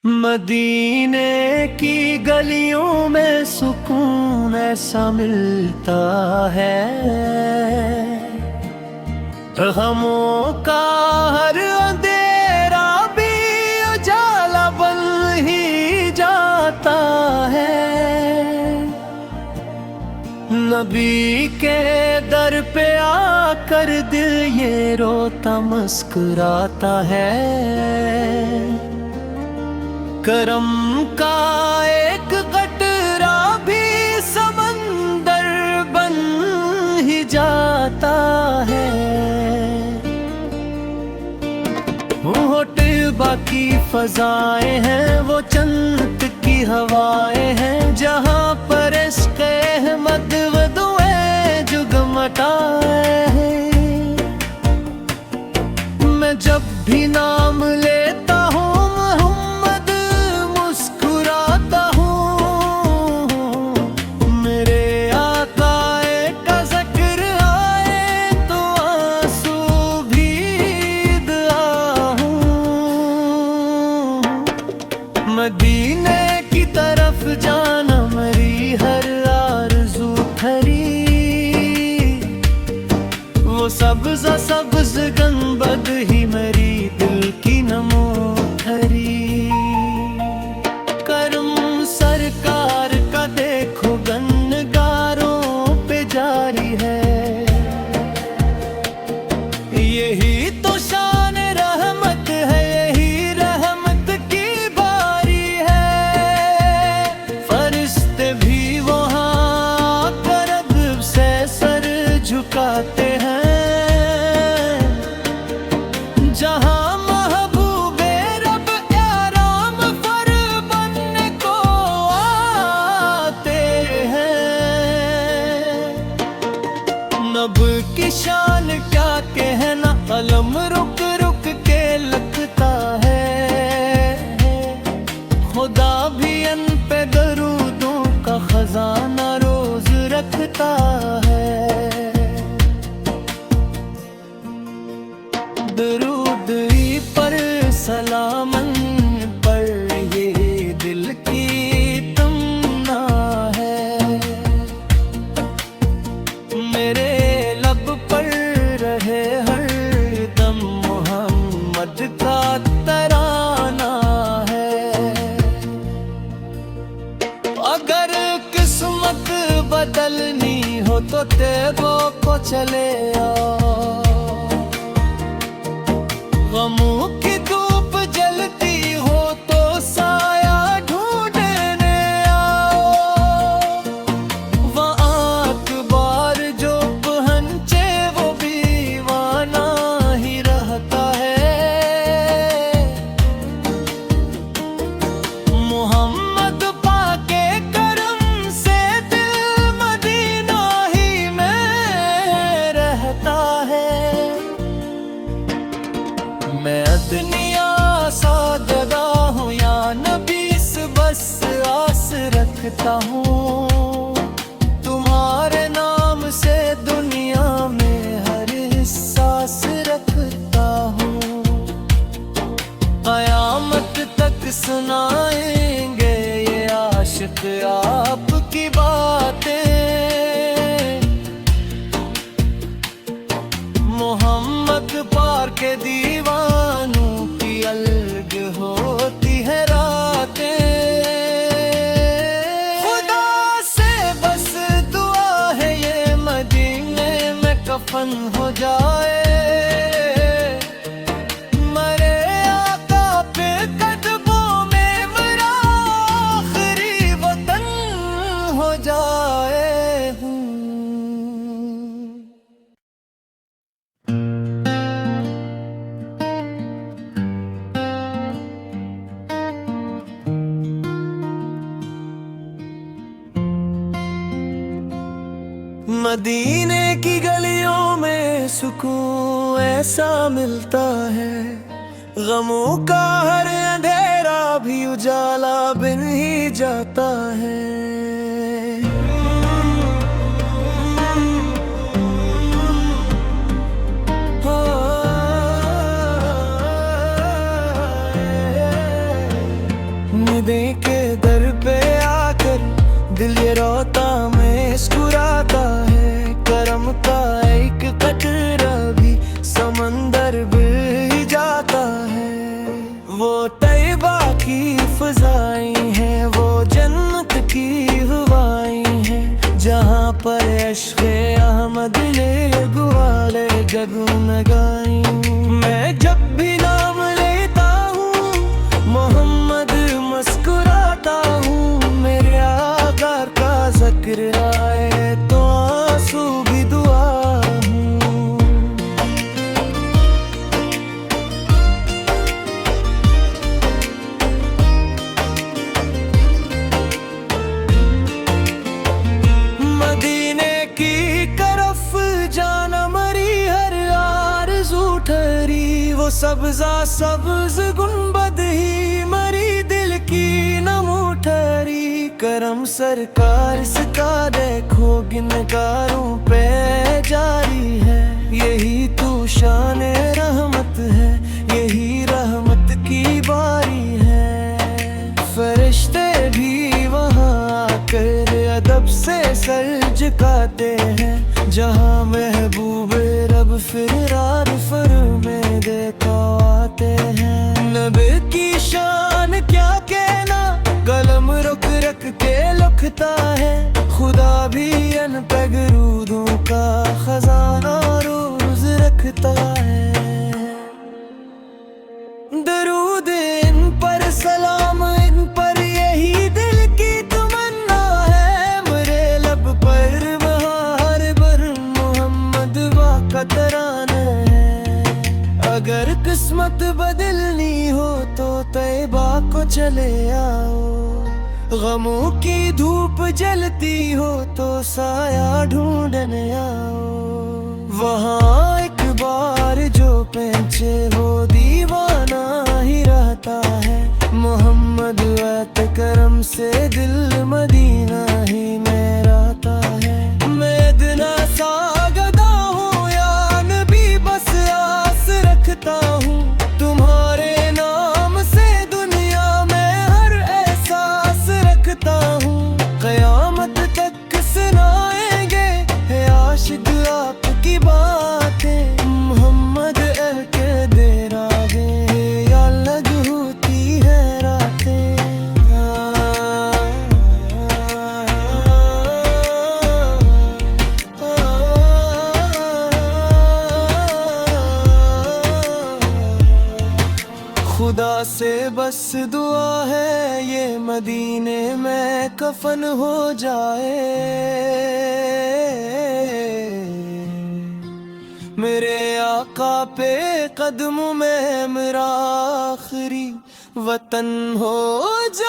मदीने की गलियों में सुकून ऐसा मिलता है, गमों का हर अंधेरा भी उजाला बन ही जाता है। नबी के दर पे आकर दिल ये रोता मुस्कुराता है। करम का एक कटरा भी समंदर बन ही जाता है। होठ बाकी फजाएं हैं, वो जन्नत की हवाएं हैं, जहाँ पर इश्क़ अहमद व दुआएं जुगमटाए हैं। मैं जब भी नाम लेता हूँ मदीने की तरफ जाना मेरी हर आरज़ू थरी। वो सब्ज़ सब्ज़ गंबद ही मेरी दिल की नमो थरी। करम सरकार का देखो गन्नगारों पे जारी है। यही तो शान रहमत है, यही रहमत की झुकाते हैं। जहाँ महबूबे रब आराम फर बनने को आते हैं। नब की शान क्या कहना, कलम रुक रुक के लगता है। खुदा भी अन पे दरूदों का खजाना रोज रखता है। दरूद ही पर सलामन पर ये दिल की तमन्ना है। मेरे लब पर रहे हर दम मोहम्मद का तराना है। अगर किस्मत बदलनी हो तो तेगों को चले आओ। गमों की धूप जलती हो तो साया ढूंढने आओ। वहाँ अखबार जो पहंचे वो दीवाना ही रहता है। मोहम्मद पाके करम से दिल मदीना ही में रहता है। मैं दुनिया साजदा हूँ या नबीस, बस आस रखता हूँ। तुम्हारे नाम से दुनिया में हर हिस्सास रखता हूँ। क़यामत तक सुनाएंगे ये आशिक आपकी बातें। मोहम्मद पार के दीवानों की अलग होती है रातें। खुदा से बस दुआ है ये मदीने में कफन हो जाए। मरे आका पे कदमों में मेरा आखिरी वतन हो जाए। मदीने की गलियों में सुकून ऐसा मिलता है, गमों का हर अंधेरा भी उजाला बन ही जाता है। निदें के दर पे आकर दिल ये रोता मुस्कुराता है। करम का एक कतरा भी समंदर भी जाता है। वो तैबा की फजाई है, वो जन्नत की हवाएं हैं, जहाँ पर इश्क़-ए अहमद ने गुवाले जगमगाई। मैं जब भी नाम लेता हूँ मोहम्मद मुस्कुराता हूँ। मेरे आका का जिक्र आए तो आंसू भी दुआ हूँ। मदीने की तरफ जाना मरी हर आरज़ू ठहरी। वो सब्ज़ा सब्ज़ गुंबद ही मरी दिल की नमो ठहरी। करम सरकार इसका देखो गिनकारों पे जारी है। यही तू शान रहमत है, यही रहमत की बारी है। फरिश्ते भी वहाँ आकर अदब से सर झुकाते हैं, जहाँ महबूब रब फिरार फरमे देखो आते हैं। नबी की शान क्या कहना, कलम रुक रख के लिखता है। खुदा भी अन पे दरूदों का खजाना रोज रखता है। दरूद इन पर सलाम इन पर यही दिल की तमन्ना है। मेरे लब पर बहार बर मोहम्मद का तराना है। अगर किस्मत बदलनी हो तो तैबा को चले आओ। गमों की धूप जलती हो तो साया ढूंढने आओ। वहाँ एक बार जो पहुंचे वो दीवाना ही रहता है। मोहम्मद वत करम से दिल मदीना ही में रहता है। मैं इतना सागदा हूँ या नबी बस आस रखता हूँ। तुम्हारे नाम से दुनिया में हर एहसास रखता हूँ। क़यामत तक सुनाएंगे है आशिक आपकी बातें। मोहम्मद के दे राहें या लग होती है रातें। खुदा से बस दुआ है ये मदीने में कफन हो जाए। मेरे आका पे कदमों में मेरा आखिरी वतन हो जाए।